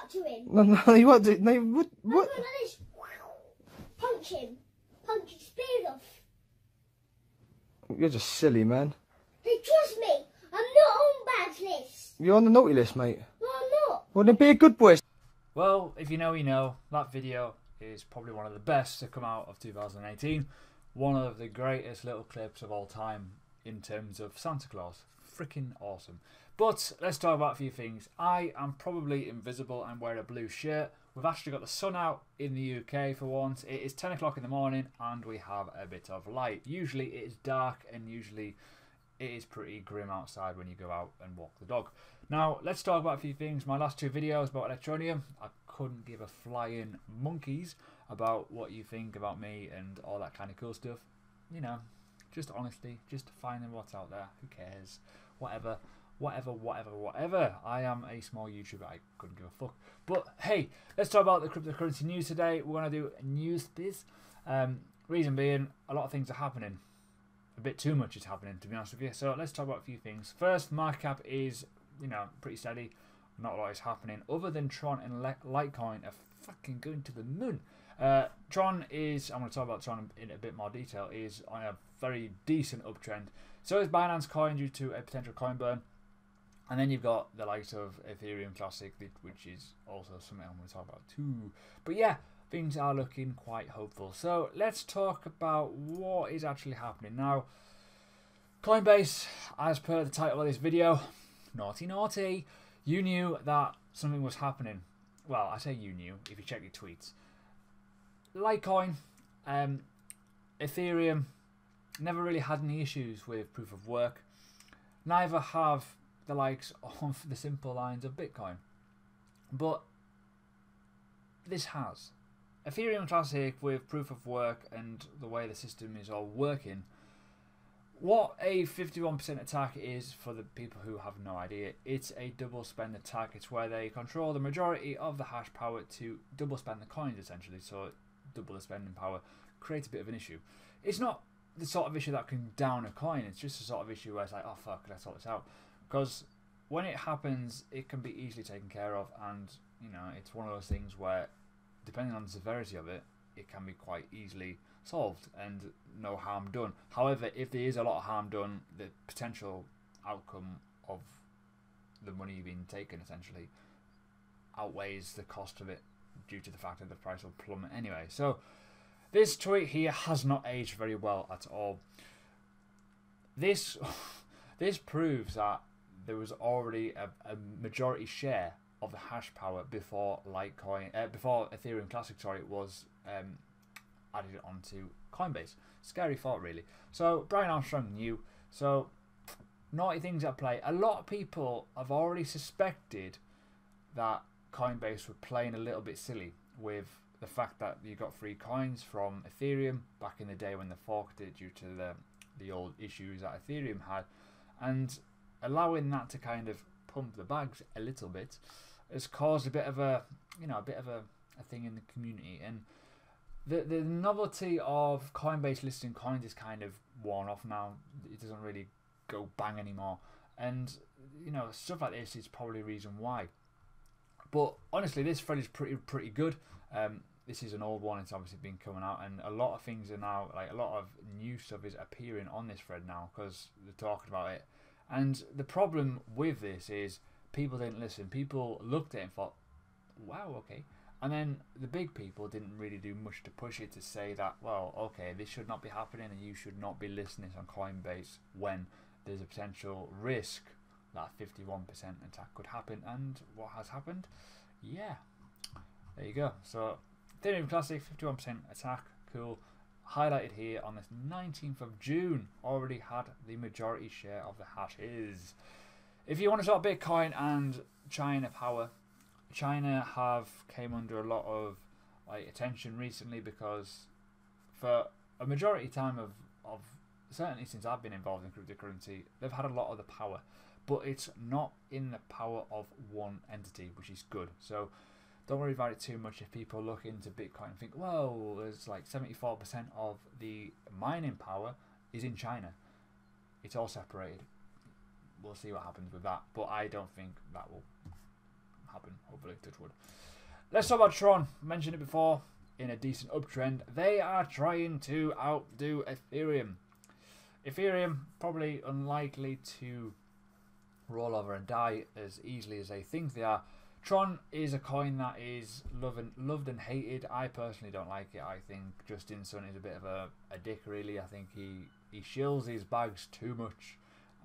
that to him. No, you won't do. No, what? I'm going like this. Punch him. Punch his beard off. You're just silly, man. Hey, trust me. I'm not on bad list. You're on the naughty list, mate. No, I'm not. Well, then be a good boy. Well, if you know, you know. That video is probably one of the best to come out of 2018. One of the greatest little clips of all time in terms of Santa Claus. Freaking awesome. But let's talk about a few things. I am probably invisible. I'm wearing a blue shirt. We've actually got the sun out in the UK for once. It is 10 o'clock in the morning and we have a bit of light. Usually it is dark and usually it is pretty grim outside when you go out and walk the dog. Now, let's talk about a few things. My last two videos about Electronium, I couldn't give a flying monkeys about what you think about me and all that kind of cool stuff. You know, just honestly, just finding what's out there. Who cares? Whatever. I am a small YouTuber. I couldn't give a fuck. But hey, let's talk about the cryptocurrency news today. We're going to do news biz. Reason being, a lot of things are happening. A bit too much is happening, to be honest with you. So let's talk about a few things. First, market cap is, you know, pretty steady. Not a lot is happening other than Tron and Litecoin are fucking going to the moon. Tron is, I'm going to talk about Tron in a bit more detail, is on a very decent uptrend. So is Binance Coin due to a potential coin burn. And then you've got the likes of Ethereum Classic, which is also something I'm going to talk about too. But yeah, things are looking quite hopeful. So let's talk about what is actually happening. Now, Coinbase, as per the title of this video, naughty naughty, you knew that something was happening. Well, I say you knew if you check your tweets. Litecoin, Ethereum, never really had any issues with proof of work. Neither have the likes of the simple lines of Bitcoin. But this has. Ethereum Classic with proof of work and the way the system is all working. What a 51% attack is, for the people who have no idea, it's a double spend attack. It's where they control the majority of the hash power to double spend the coins, essentially. So double the spending power creates a bit of an issue. It's not the sort of issue that can down a coin. It's just the sort of issue where it's like, oh fuck, let's sort this out. Because when it happens, it can be easily taken care of, and you know, it's one of those things where, depending on the severity of it, it can be quite easily solved and no harm done. However, if there is a lot of harm done, the potential outcome of the money being taken essentially outweighs the cost of it due to the fact that the price will plummet anyway. So this tweet here has not aged very well at all. This proves that there was already a majority share of the hash power before Litecoin, before Ethereum Classic, sorry, was added onto Coinbase. Scary thought, really. So Brian Armstrong knew. So naughty things at play. A lot of people have already suspected that Coinbase were playing a little bit silly with the fact that you got free coins from Ethereum back in the day when they forked it due to the old issues that Ethereum had, and allowing that to kind of pump the bags a little bit has caused a bit of a, you know, a thing in the community. And the novelty of Coinbase listing coins is kind of worn off now. It doesn't really go bang anymore, and you know, stuff like this is probably the reason why. But honestly, this thread is pretty good. This is an old one. It's obviously been coming out, and a lot of things are now, like, a lot of new stuff is appearing on this thread now because they're talking about it. And the problem with this is people didn't listen. People looked at it and thought, wow, okay. And then the big people didn't really do much to push it to say that, well, okay, this should not be happening and you should not be listening on Coinbase when there's a potential risk that 51% attack could happen. And what has happened? Yeah, there you go. So Ethereum Classic, 51% attack, cool. Highlighted here on this 19th of June, already had the majority share of the hashes. If you want to talk Bitcoin and China power, China have came under a lot of attention recently because for a majority time of certainly since I've been involved in cryptocurrency, they've had a lot of the power, but it's not in the power of one entity, which is good. So don't worry about it too much if people look into Bitcoin and think, well, there's like 74% of the mining power is in China. It's all separated. We'll see what happens with that, but I don't think that will happen, hopefully. hopefully, touch wood. Let's talk about Tron. Mentioned it before. In a decent uptrend, they are trying to outdo Ethereum. Ethereum probably unlikely to roll over and die as easily as they think they are. Tron is a coin that is loved and hated. I personally don't like it. I think Justin Sun is a bit of a dick, really. I think he shills his bags too much.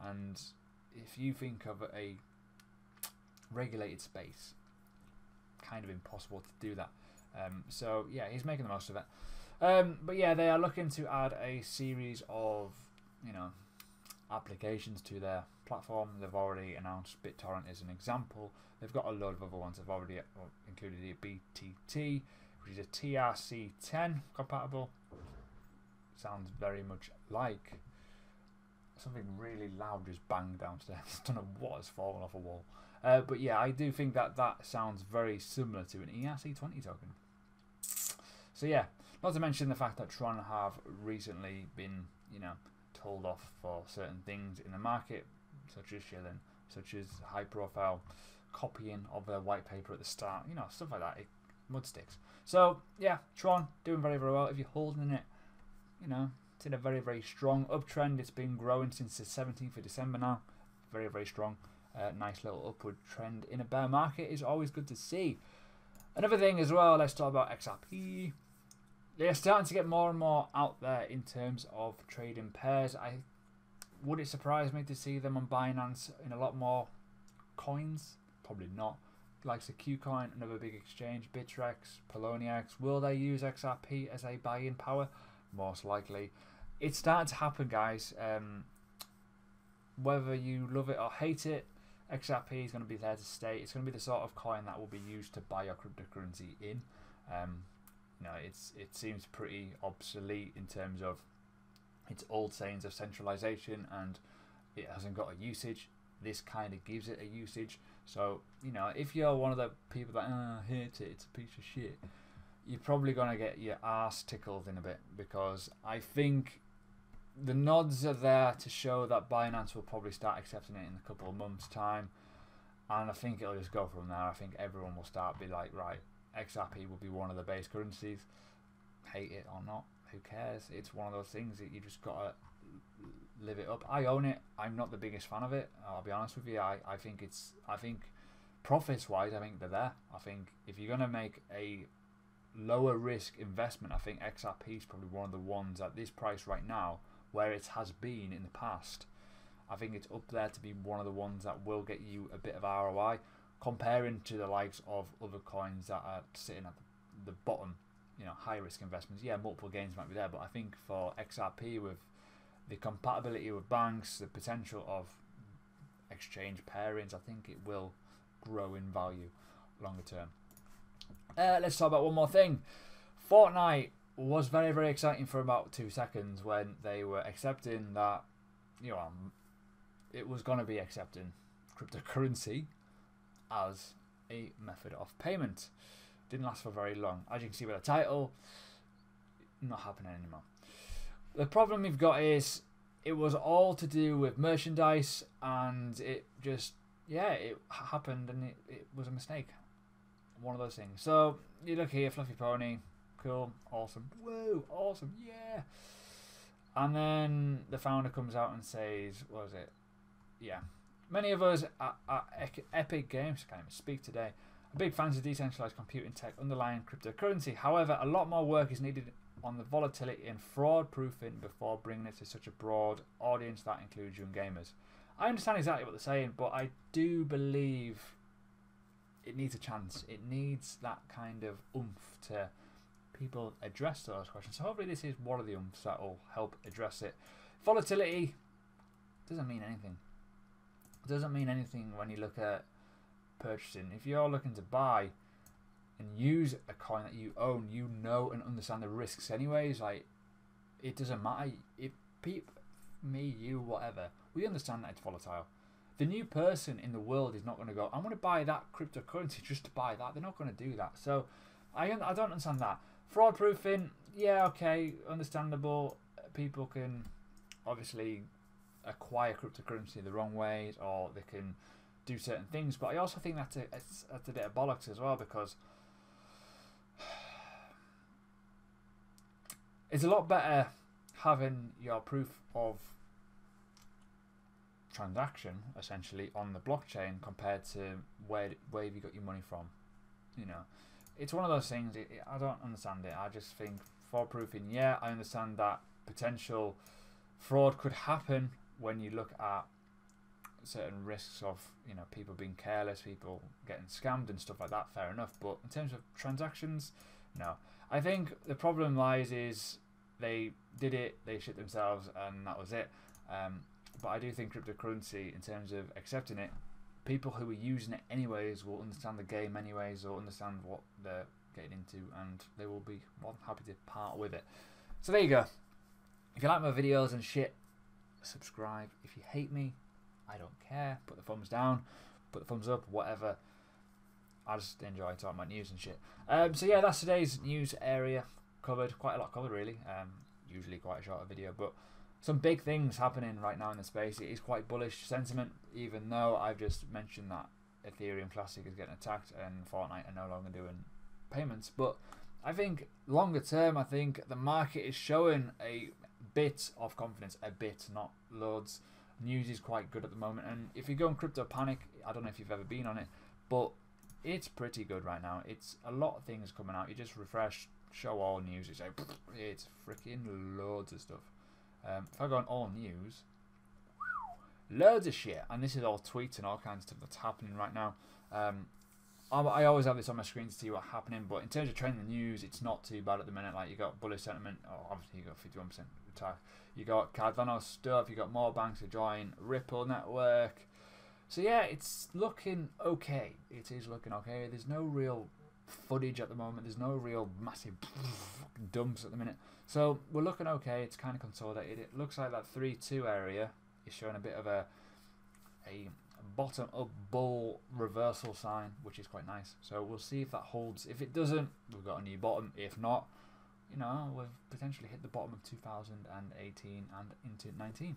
And if you think of a regulated space, kind of impossible to do that. So yeah, he's making the most of it. But yeah, they are looking to add a series of, applications to their platform. They've already announced BitTorrent as an example. They've got a load of other ones. They've already included the BTT, which is a TRC10 compatible. Sounds very much like something really loud just banged downstairs. I don't know what has fallen off a wall. But yeah, I do think that sounds very similar to an ERC20 token. So yeah, not to mention the fact that Tron have recently been, told off for certain things in the market, such as shilling, such as high profile copying of their white paper at the start, stuff like that. Mud sticks. So yeah, Tron doing very, very well. If you're holding it, it's in a very, very strong uptrend. It's been growing since the 17th of December now. Very, very strong. Nice little upward trend in a bear market is always good to see. Another thing as well, let's talk about XRP. They're starting to get more and more out there in terms of trading pairs. Would it surprise me to see them on Binance in a lot more coins? Probably not. Likes of Qcoin, another big exchange, Bittrex, Poloniex. Will they use XRP as a buy-in power? Most likely. It's starting to happen, guys. Whether you love it or hate it, XRP is going to be there to stay. It's going to be the sort of coin that will be used to buy your cryptocurrency in. It seems pretty obsolete in terms of its old sayings of centralization, and it hasn't got a usage. This kind of gives it a usage. So, if you're one of the people that hate it, it's a piece of shit, you're probably going to get your arse tickled in a bit, because I think the nods are there to show that Binance will probably start accepting it in a couple of months' time, and I think it'll just go from there. I think everyone will start be like, right, XRP will be one of the base currencies. Hate it or not, who cares? It's one of those things that you just gotta live it up. I own it. I'm not the biggest fan of it, I'll be honest with you. I think profits wise, I think they're there. I think if you're gonna make a lower risk investment, I think XRP is probably one of the ones at this price right now, where it has been in the past. I think it's up there to be one of the ones that will get you a bit of ROI, comparing to the likes of other coins that are sitting at the bottom, high risk investments. Yeah, multiple gains might be there, but I think for XRP, with the compatibility with banks, the potential of exchange pairings, I think it will grow in value longer term. Let's talk about one more thing. Fortnite was very, very exciting for about 2 seconds when they were accepting that, it was going to be accepting cryptocurrency as a method of payment. Didn't last for very long. As you can see by the title, not happening anymore. The problem we've got is it was all to do with merchandise, and it just, it happened, and it was a mistake. One of those things. So you look here, Fluffy Pony, cool, awesome, whoa, awesome, yeah. And then the founder comes out and says, what was it? Yeah. Many of us at Epic Games, can't even speak today, are big fans of decentralized computing tech underlying cryptocurrency. However, a lot more work is needed on the volatility and fraud proofing before bringing it to such a broad audience that includes young gamers. I understand exactly what they're saying, but I do believe it needs a chance. It needs that kind of oomph to people address those questions. So hopefully this is one of the oomphs that will help address it. Volatility doesn't mean anything. It doesn't mean anything when you look at purchasing. If you're looking to buy and use a coin that you own, you know and understand the risks anyways. Like, it doesn't matter if me, you, whatever, we understand that it's volatile. The new person in the world is not going to go, I'm going to buy that cryptocurrency just to buy that. They're not going to do that. So I don't understand that. Fraud proofing, yeah, okay, understandable. People can obviously acquire cryptocurrency the wrong ways, or they can do certain things. But I also think that's a bit of bollocks as well, because it's a lot better having your proof of transaction essentially on the blockchain compared to where have you got your money from. You know, it's one of those things. I don't understand it. I just think for proofing, yeah, I understand that potential fraud could happen when you look at certain risks of, you know, people being careless, people getting scammed and stuff like that. Fair enough. But in terms of transactions, no. I think the problem lies is they did it, they shit themselves, and that was it. But I do think cryptocurrency, in terms of accepting it, people who are using it anyways will understand the game anyways, or understand what they're getting into, and they will be more than happy to part with it. So there you go. If you like my videos and shit, subscribe. If you hate me, I don't care. Put the thumbs down, put the thumbs up, whatever. I just enjoy talking about news and shit. So yeah, that's today's news area covered. Quite a lot covered, really. Usually quite a shorter video, but some big things happening right now in the space. It is quite bullish sentiment, even though I've just mentioned that Ethereum Classic is getting attacked and Fortnite are no longer doing payments. But I think longer term, I think the market is showing a bit of confidence, a bit, not loads. News is quite good at the moment, and if you go on Crypto Panic, I don't know if you've ever been on it, but it's pretty good right now. It's a lot of things coming out. You just refresh, show all news, it's like, it's freaking loads of stuff. If I go on all news, loads of shit, and this is all tweets and all kinds of stuff that's happening right now. I always have this on my screen to see what's happening, but in terms of trending news, it's not too bad at the minute. Like, you got bullish sentiment, obviously you got 51% attack. You got Cardano stuff, you got more banks to join, Ripple network. So yeah, it's looking okay. It is looking okay. There's no real footage at the moment. There's no real massive dumps at the minute. So we're looking okay. It's kind of consolidated. It looks like that 3-2 area is showing a bit of a bottom up bull reversal sign, which is quite nice. So we'll see if that holds. If it doesn't, we've got a new bottom. If not, you know, we've potentially hit the bottom of 2018 and into 19.